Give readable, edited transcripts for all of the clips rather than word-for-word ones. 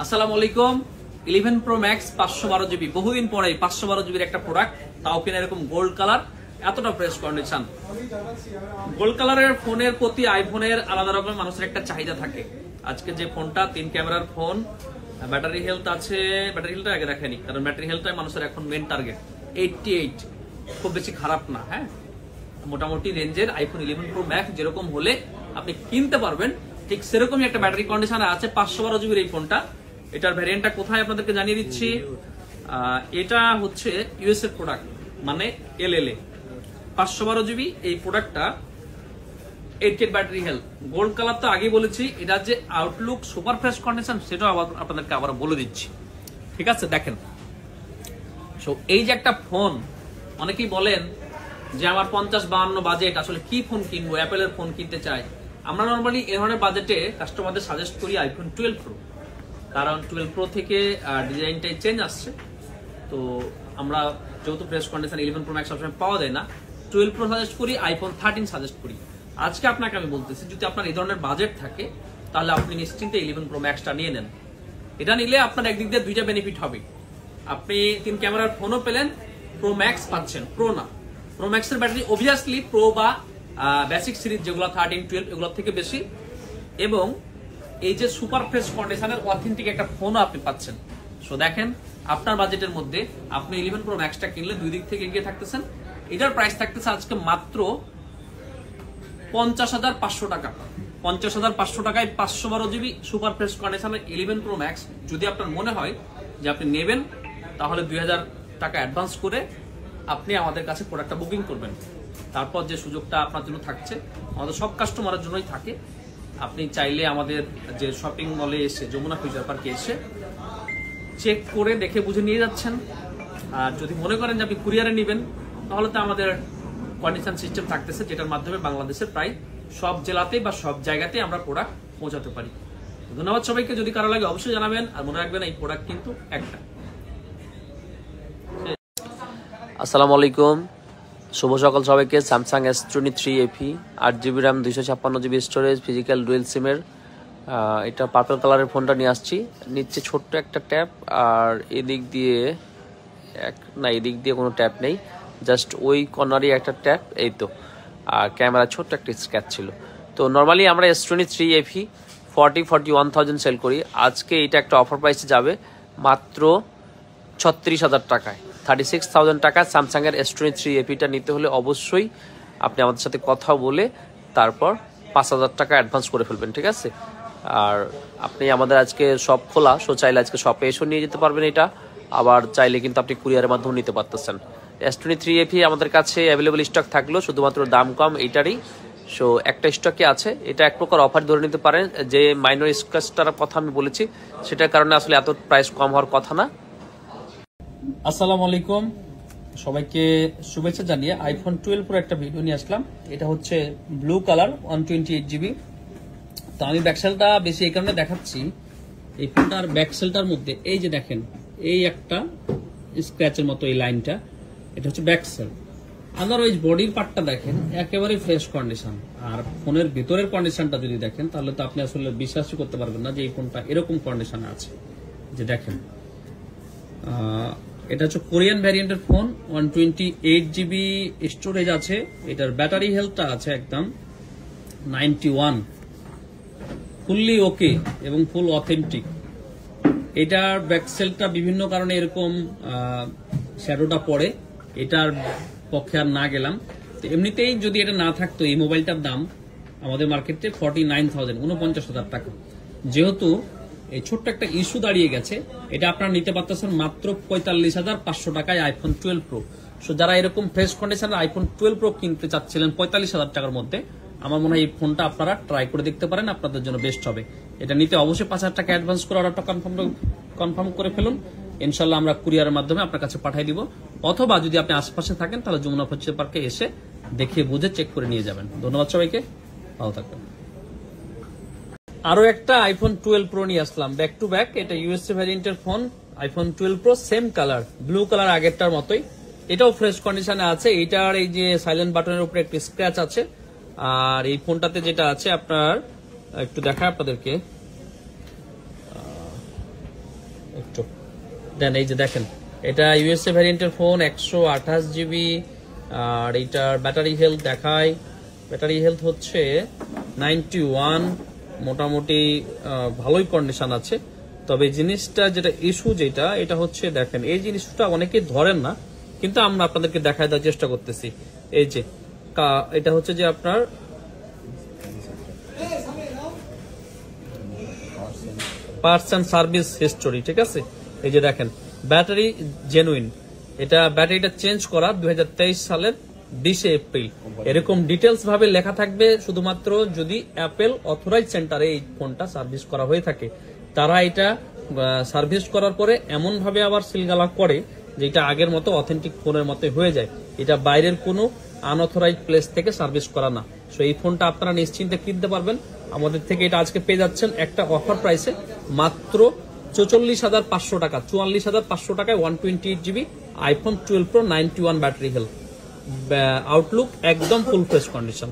আসসালামু আলাইকুম। 11 Pro Max 512 GB, বহুদিন পরে 512 জিবির একটা প্রোডাক্ট, তাও কিনা এরকম গোল্ড কালার, এতটা ফ্রেশ কন্ডিশন। গোল্ড কালারের ফোনের প্রতি আইফোনের আলাদা রকমের মানুষের একটা চাহিদা থাকে। আজকে যে ফোনটা 3 ক্যামেরার ফোন, ব্যাটারি হেলথ আছে, ব্যাটারি হেলথটা আগে দেখেনি, কারণ ব্যাটারি হেলথটাই মানুষের এখন মেন টার্গেট। 88, খুব বেশি খারাপ না। হ্যাঁ, মোটামুটি রেঞ্জের আইফোন 11 Pro Max যেরকম হলে আপনি কিনতে পারবেন, ঠিক সেরকমই একটা ব্যাটারি কন্ডিশনে আছে 512 জিবির এই ফোনটা। এটার ভ্যারিয়েন্টটা কোথায় আপনাদেরকে জানিয়ে দিচ্ছি। এটা হচ্ছে ইউএসএ প্রোডাক্ট, মানে এলএলএ 512 জিবি। এই প্রোডাক্টটা 88 ব্যাটারি হেলথ, গোল্ড কালার তো আগেই বলেছি। এটা যে আউটলুক সুপার ফ্রেশ কন্ডিশন সেটাও আপনাদেরকে আবার বলে দিচ্ছি, ঠিক আছে। দেখেন, সো এই যে একটা ফোন, অনেকেই বলেন যে আমার 50-52 বাজেট, আসলে কি ফোন কিনবো, অ্যাপেলের ফোন কিনতে চাই। আমরা নর্মালি এই ধরনের বাজেটে কাস্টমারদের সাজেস্ট করি আইফোন 12 প্রো, কারণ 12 প্রো থেকে ডিজাইনটাই চেঞ্জ আসছে। তো আমরা যেহেতু ফ্রেশ কন্ডিশন 11 প্রো ম্যাক্স সবসময় পাওয়া যায় না, 12 প্রো সাজেস্ট করি, আইফোন 13 সাজেস্ট করি। আজকে আপনাকে আমি বলতেছি, যদি আপনার এই ধরনের বাজেট থাকে তাহলে আপনি নিশ্চিন্তে 11 প্রো ম্যাক্সটা নিয়ে নেন। এটা নিলে আপনার একদিক দিয়ে দুইটা বেনিফিট হবে। আপনি 3 ক্যামেরার ফোনও পেলেন, প্রো ম্যাক্স পাচ্ছেন। প্রো না, প্রো ম্যাক্সের ব্যাটারি অবভিয়াসলি প্রো বা বেসিক সিরিজ যেগুলো 13, 12 এগুলোর থেকে বেশি, এবং এই যে সুপার ফ্রেশ কন্ডিশনের অথেন্টিক একটা ফোনও আপনি পাচ্ছেন। সো দেখেন, আপনার বাজেটের মধ্যে আপনি 11 প্রো ম্যাক্সটা কিনলে দুই দিক থেকে এগিয়ে থাকতেছেন। এটার প্রাইস থাকতেছে আজকে মাত্র 50,500 টাকা। 50,500 টাকায় 512 জিবি সুপার ফ্রেশ কন্ডিশনের 11 প্রো ম্যাক্স। যদি আপনার মনে হয় যে আপনি নেবেন, তাহলে 2000 টাকা অ্যাডভান্স করে আপনি আমাদের কাছে প্রোডাক্টটা বুকিং করবেন। তারপর যে সুযোগটা আপনার জন্য থাকছে, আমাদের সব কাস্টমারের জন্যই থাকে, আপনি চাইলে আমাদের যে শপিং মলে এসে, যমুনা ফিউচার পার্কে এসে চেক করে দেখে বুঝে নিয়ে যাচ্ছেন। আর যদি মনে করেন যে আপনি কুরিয়ারে নেবেন, তাহলে তো আমাদের কন্ডিশন সিস্টেম থাকতেছে, যেটার মাধ্যমে বাংলাদেশের প্রায় সব জেলাতেই বা সব জায়গাতেই আমরা প্রোডাক্ট পৌঁছাতে পারি। ধন্যবাদ সবাইকে। যদি কারো লাগে অবশ্যই জানাবেন, আর মনে রাখবেন এই প্রোডাক্ট কিন্তু একটা। আসসালামু আলাইকুম, শুভ সকাল সবাইকে। Samsung S23 FE 8GB RAM 256GB storage, physical dual সিমের এটা পার্পল কালারের ফোনটা নিয়ে আসছি। নিচে ছোট্ট একটা ট্যাপ, আর এদিক দিয়ে এদিক দিয়ে কোনো ট্যাপ নেই, জাস্ট ওই কর্নারই একটা ট্যাপ, এই তো। আর ক্যামেরা ছোট্ট একটা স্ক্র্যাচ ছিল। তো নর্মালি আমরা S23 FE 41,000 সেল করি। আজকে এটা একটা অফার প্রাইসে যাবে মাত্র 36,000 টাকায়। 36,000 টাকা স্যামসাংয়ের S23 FEটা নিতে হলে অবশ্যই আপনি আমাদের সাথে কথা বলে তারপর 5,000 টাকা অ্যাডভান্স করে ফেলবেন, ঠিক আছে। আর আপনি আমাদের আজকে শপ খোলা, সো চাইলে আজকে শপে এসেও নিয়ে যেতে পারবেন এটা, আবার চাইলে কিন্তু আপনি কুরিয়ারের মাধ্যমে নিতে পারতেছেন। S23 FE আমাদের কাছে অ্যাভেলেবল স্টক থাকলেও শুধুমাত্র দাম কম এইটারই। সো একটা স্টকে আছে, এটা এক প্রকার অফার ধরে নিতে পারেন। যে মাইনর স্ক্র্যাচটার কথা আমি বলেছি, সেটার কারণে আসলে এত প্রাইস কম হওয়ার কথা না। আসসালামু আলাইকুম, সবাইকে শুভেচ্ছা জানিয়ে আইফোন 12 প্রো একটা ভিডিও নিয়ে আসলাম। এটা হচ্ছে ব্লু কালার 128 জিবি। তো আমি ব্যাকসেলটা বেশি এই কারণে দেখাচ্ছি, এই ফোনটার ব্যাকসেলটার মধ্যে এই যে দেখেন, এই একটা স্ক্র্যাচের মতো এই লাইনটা, এটা হচ্ছে ব্যাকসেল। আদারওয়াইজ বডির পার্টটা দেখেন একেবারে ফ্রেশ কন্ডিশন। আর ফোনের ভিতরের কন্ডিশনটা যদি দেখেন, তাহলে তো আপনি আসলে বিশ্বাসই করতে পারবেন না যে এই ফোনটা এরকম কন্ডিশনে আছে। যে দেখেন, এটা হচ্ছে কোরিয়ান ভ্যারিয়েন্টের ফোন, 128 জিবি স্টোরেজ আছে। এটার ব্যাটারি হেলথটা আছে একদম 91, ফুললি ওকে এবং ফুল অথেন্টিক। এটার ব্যাকসেলটা বিভিন্ন কারণে এরকম শ্যাডোটা পড়ে, এটার পক্ষে আর না গেলাম। তো এমনিতেই যদি এটা না থাকতো, এই মোবাইলটার দাম আমাদের মার্কেটে 49,000 টাকা। যেহেতু এই ছোট্ট একটা ইস্যু দাঁড়িয়ে গেছে, এটা আপনারা নিতে পারতেছেন মাত্র 45,500 টাকায় আইফোন 12 প্রো। সো যারা এরকম ফ্রেশ কন্ডিশনের আইফোন 12 প্রো কিনতে চাচ্ছিলেন 45,000 টাকার মধ্যে, আমার মনে হয় এই ফোনটা আপনারা ট্রাই করে দেখতে পারেন, আপনাদের জন্য বেস্ট হবে। এটা নিতে অবশ্যই 5,000 টাকা অ্যাডভান্স করে অর্ডারটা কনফার্ম করে ফেলুন। ইনশাল্লাহ আমরা কুরিয়ারের মাধ্যমে আপনার কাছে পাঠিয়ে দিব, অথবা যদি আপনি আশপাশে থাকেন তাহলে যমুনা ফিউচার পার্কে এসে দেখে বুঝে চেক করে নিয়ে যাবেন। ধন্যবাদ সবাইকে, ভালো থাকবেন। আরো একটা আইফোন 12 প্রো নিয়ে আসলাম ব্যাক টু ব্যাক। এটা ইউএসএ ভ্যারিয়েন্টের phone, iPhone 12 pro, same colour, blue colour আগেরটার মতোই। এটাও ফ্রেশ কন্ডিশনে আছে। এটার এই যে সাইলেন্ট বাটনের উপরে একটি স্ক্র্যাচ আছে। আর এই ফোনটাতে যেটা আছে আপনার একটু দেখায় আপনাদেরকে, একটু দেন। এই যে দেখেন, এটা ইউএসএ ভ্যারিয়েন্টের ফোন, 128 জিবি। আর এটার ব্যাটারি হেলথ দেখায়, ব্যাটারি হেলথ হচ্ছে 91, মোটামুটি ভালোই কন্ডিশন আছে। তবে জিনিসটা যেটা ইস্যু যেটা, এটা হচ্ছে দেখেন, এই জিনিসটা অনেকে ধরেন না, কিন্তু আমরা আপনাদেরকে দেখায় দেওয়ার চেষ্টা করতেছি। এই যে এটা হচ্ছে যে আপনার পার্টস এন্ড সার্ভিস হিস্টোরি, ঠিক আছে। এই যে দেখেন, ব্যাটারি জেনুইন, এটা ব্যাটারিটা চেঞ্জ করা 2023 সালের 20 এপ্রিল। এরকম ডিটেলস ভাবে লেখা থাকবে, শুধুমাত্র যদি অ্যাপেল অথরাইজ সেন্টারে এই ফোনটা সার্ভিস করা হয়ে থাকে, তারা এটা সার্ভিস করার পরে এমন ভাবে আবার সিলগালা করে যেটা আগের মতো অথেন্টিক ফোনের মতো হয়ে যায়। এটা বাইরের কোনো আনঅথরাইজ প্লেস থেকে সার্ভিস করা না। সো এই ফোনটা আপনারা নিশ্চিন্তে কিনতে পারবেন আমাদের থেকে। এটা আজকে পেয়ে যাচ্ছেন একটা অফার প্রাইসে মাত্র 44,500 টাকা, 44,500 টাকায় 128 GB iPhone 12 pro 91 battery health, Outlook একদম ফুল ফ্রেশ কন্ডিশন।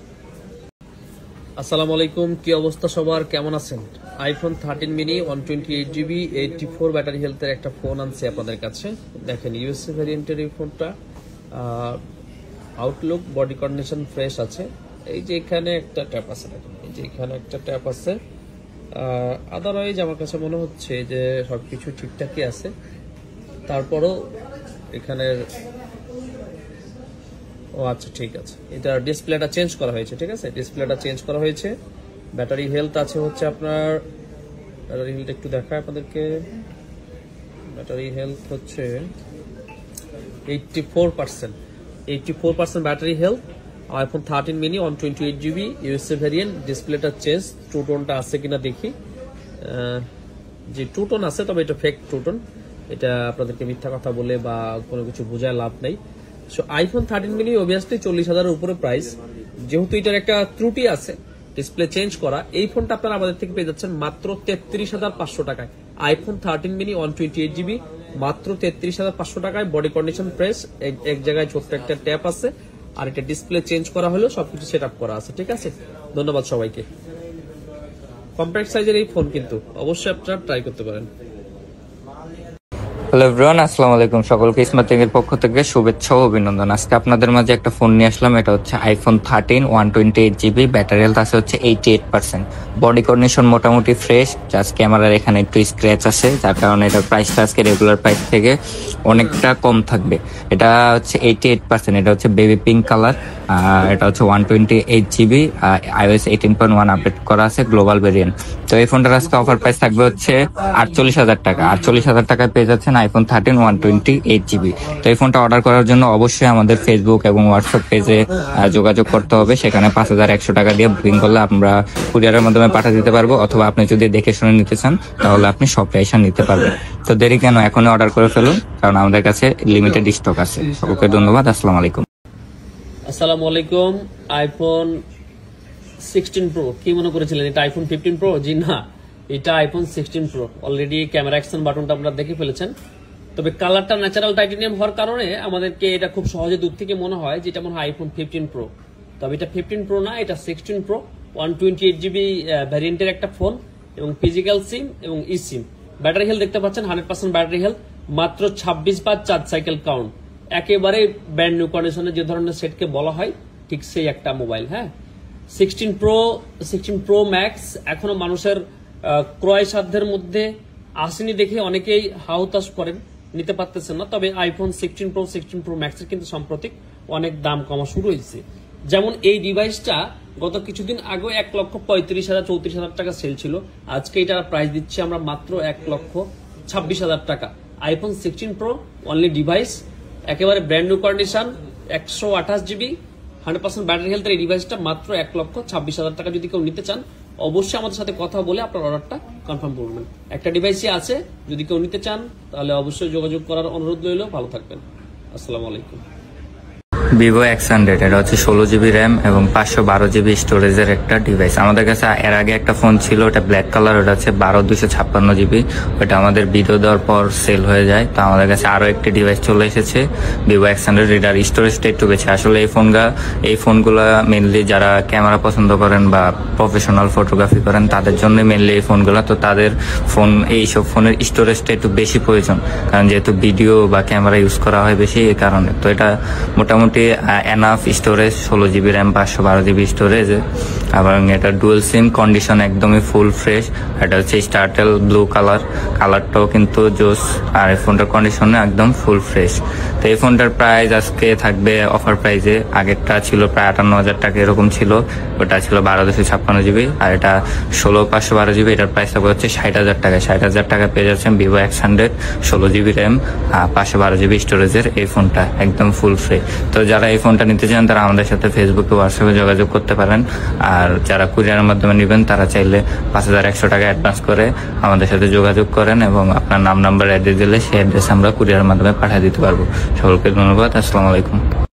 আসসালামু আলাইকুম, কি অবস্থা সবার, কেমন আছেন? আইফোন 13 মিনি 128 জিবি 84 ব্যাটারি হেলথের একটা ফোন আনছে আপনাদের কাছে। দেখেন, ইউএসএ ভ্যারিয়েন্টের এই ফোনটা, আউটলুক বডি কন্ডিশন ফ্রেশ আছে। এই যে এখানে একটা ট্যাপ আছে, দেখেন এই যে এখানে একটা ট্যাপ আছে। আদারওয়াইজ আমার কাছে মনে হচ্ছে যে সবকিছু ঠিকঠাকই আছে। তারপরও এখানের আচ্ছা ঠিক আছে, এটা ডিসপ্লেটা চেঞ্জ করা হয়েছে, ঠিক আছে, ডিসপ্লেটা চেঞ্জ করা হয়েছে। ব্যাটারি হেলথ আছে হচ্ছে আপনার, ব্যাটারি হেলথ একটু দেখায় আপনাদেরকে। ব্যাটারি হেলথ হচ্ছে 84% battery health. IPhone 13 mini 128 GB USA variant. ডিসপ্লেটা চেঞ্জ, টু টোনটা আছে কিনা দেখি। যে টু টোন আছে, তবে এটা ফেক টু টোন, এটা আপনাদেরকে মিথ্যা কথা বলে বা কোনো কিছু বোঝায় লাভ নেই। সো আইফোন 13 মিনি অবভিয়াসলি 40,000-এর উপরে প্রাইস। যেহেতু এটার একটা ত্রুটি আছে, ডিসপ্লে চেঞ্জ করা, এই ফোনটা আপনারা আমাদের থেকে পেয়ে যাচ্ছেন মাত্র 33,500 টাকায়। আইফোন 13 মিনি 128 জিবি মাত্র 33,500 টাকায়, বডি কন্ডিশন ফ্রেশ, এক জায়গায় ছোট্ট একটা ট্যাপ আছে, আর এটা ডিসপ্লে চেঞ্জ করা হলো, সবকিছু সেট আপ করা আছে, ঠিক আছে। ধন্যবাদ সবাইকে। কম্প্যাক্ট সাইজের এই ফোন কিন্তু অবশ্যই আপনারা ট্রাই করতে পারেন। হ্যালো এভরিওয়ান, আসসালামু আলাইকুম। সকলকে স্মার্ট টেকের পক্ষ থেকে শুভেচ্ছা ও অভিনন্দন। আজকে আপনাদের মাঝে একটা ফোন নিয়ে আসলাম। এটা হচ্ছে আইফোন 13 128 জিবি, ব্যাটারি হেলথ আছে হচ্ছে 88%, বডি কন্ডিশন মোটামুটি ফ্রেশ। জাস্ট ক্যামেরার এখানে একটু স্ক্র্যাচ আছে, যার কারণে এটার প্রাইসটা আজকে রেগুলার প্রাইস থেকে অনেকটা কম থাকবে। এটা হচ্ছে 88%, এটা হচ্ছে বেবি পিঙ্ক কালার। এটা হচ্ছে 128 জিবি, iOS 18.1 আপডেট করা আছে, গ্লোবাল ভেরিয়েন্ট। তো এই ফোনটার আজকে অফার প্রাইস থাকবে হচ্ছে 48,000 টাকা। 48,000 টাকায় পেয়ে যাচ্ছেন আইফোন 13 128 জিবি। তো এই ফোনটা অর্ডার করার জন্য অবশ্যই আমাদের ফেসবুক এবং হোয়াটসঅ্যাপ পেজে যোগাযোগ করতে হবে। সেখানে 5,100 টাকা দিয়ে বুকিং করলে আমরা কুরিয়ারের মাধ্যমে পাঠিয়ে দিতে পারবো, অথবা আপনি যদি দেখে শুনে নিতে চান তাহলে আপনি শপে এসে নিতে পারবেন। তো দেরি কেন, এখনই অর্ডার করে ফেলুন, কারণ আমাদের কাছে লিমিটেড স্টক আছে। সকলকে ধন্যবাদ, আসসালামু আলাইকুম। আসসালামু আলাইকুম। আইফোন 16 প্রো কি মনে করেছিলেন এটা আইফোন 15 প্রো? জি না, এটা iPhone 16 pro. Already camera action বাটনটা আপনারা দেখে ফেলেছেন। তবে কালারটা ন্যাচারাল টাইটেনিয়াম হওয়ার কারণে আমাদেরকে এটা খুব সহজে দূর থেকে মনে হয় যে এটা মনে হয় আইফোন 15 প্রো। তবে এটা 15 প্রো না, এটা 16 প্রো 128 জিবি ভ্যারিয়েন্টের একটা ফোন, এবং ফিজিক্যাল সিম এবং ই সিম। ব্যাটারি হেলথ দেখতে পাচ্ছেন 100% ব্যাটারি হেলথ, মাত্র 26 বার চার্জ সাইকেল কাউন্ট। একেবারে ব্র্যান্ড নিউ কন্ডিশনে যে ধরনের সেটকে বলা হয় ঠিক সেই একটা মোবাইল। হ্যাঁ, 16 প্রো ম্যাক্স এখনো মানুষের ক্রয় সাধ্যের মধ্যে আসেনি দেখে অনেকেই হাউতাশ করেন, নিতে পারতেছেন না। তবে আইফোন 16 প্রো ম্যাক্সের কিন্তু সাম্প্রতিক অনেক দাম কমা শুরু হয়েছে। যেমন এই ডিভাইসটা গত কিছুদিন আগে 1,35,000 34,000 টাকা সেল ছিল, আজকে এটার প্রাইস দিচ্ছি আমরা মাত্র 1,26,000 টাকা। আইফোন 16 প্রো অনলি ডিভাইস, একেবারে brand new condition, 128 GB 100% battery হেলথের এই ডিভাইসটা মাত্র 1,26,000 টাকা। যদি কেউ নিতে চান অবশ্যই আমাদের সাথে কথা বলে আপনার অর্ডারটা কনফার্ম করবেন। একটা ডিভাইসই আছে, যদি কেউ নিতে চান তাহলে অবশ্যই যোগাযোগ করার অনুরোধ রইল। ভালো থাকবেন, আসসালামু আলাইকুম। ভিভো X100, এটা হচ্ছে 16GB র্যাম এবং 512GB স্টোরেজের একটা ডিভাইস। আমাদের কাছে এর আগে একটা ফোন ছিল, ওটা ব্ল্যাক কালার, ওটা হচ্ছে 12256GB। ওটা আমাদের ভিডিও দেওয়ার পর সেল হয়ে যায়। তো আমাদের কাছে আরো একটি ডিভাইস চলে এসেছে ভিভো X100, এটার স্টোরেজটা একটু বেশি। আসলে এই ফোনগুলো মেনলি যারা ক্যামেরা পছন্দ করেন বা প্রফেশনাল ফটোগ্রাফি করেন তাদের জন্য মেনলি এই ফোনগুলো। তো তাদের এইসব ফোনের স্টোরেজটা একটু বেশি প্রয়োজন, কারণ যেহেতু ভিডিও বা ক্যামেরা ইউজ করা হয় বেশি, এই কারণে। তো এটা মোটামুটি enough storage, 16GB RAM, 512GB storage, এবং এটা ডুয়েল সিম, কন্ডিশন একদমই ফুল ফ্রেশ। এটা হচ্ছে স্টারটেল ব্লু কালারটাও কিন্তু জোস, আর এই ফোনটার কন্ডিশন একদম ফুল ফ্রেশ। তো এই ফোনটার প্রাইস আজকে থাকবে অফার প্রাইসে। আগেরটা ছিল প্রায় 58,000 টাকা এরকম ছিল, ওটা ছিল 12256GB, আর এটা 16512GB। এটার প্রাইস থাকবে হচ্ছে 60,000 টাকা। 60,000 টাকা পেয়ে যাচ্ছেন Vivo X100, 16GB RAM, 512GB স্টোরেজের এই ফোনটা একদম ফুল ফ্রি। তো যারা এই ফোনটা নিতে চান তারা আমাদের সাথে ফেসবুকে, হোয়াটসঅ্যাপে যোগাযোগ করতে পারেন। আর যারা কুরিয়ারের মাধ্যমে নেবেন তারা চাইলে 5100 টাকা অ্যাডভান্স করে আমাদের সাথে যোগাযোগ করেন এবং আপনার নাম, নাম্বার, অ্যাড্রেস দিলে সেই অ্যাড্রেস আমরা কুরিয়ারের মাধ্যমে পাঠিয়ে দিতে পারবো। সকলকে ধন্যবাদ। আসসালামু আলাইকুম।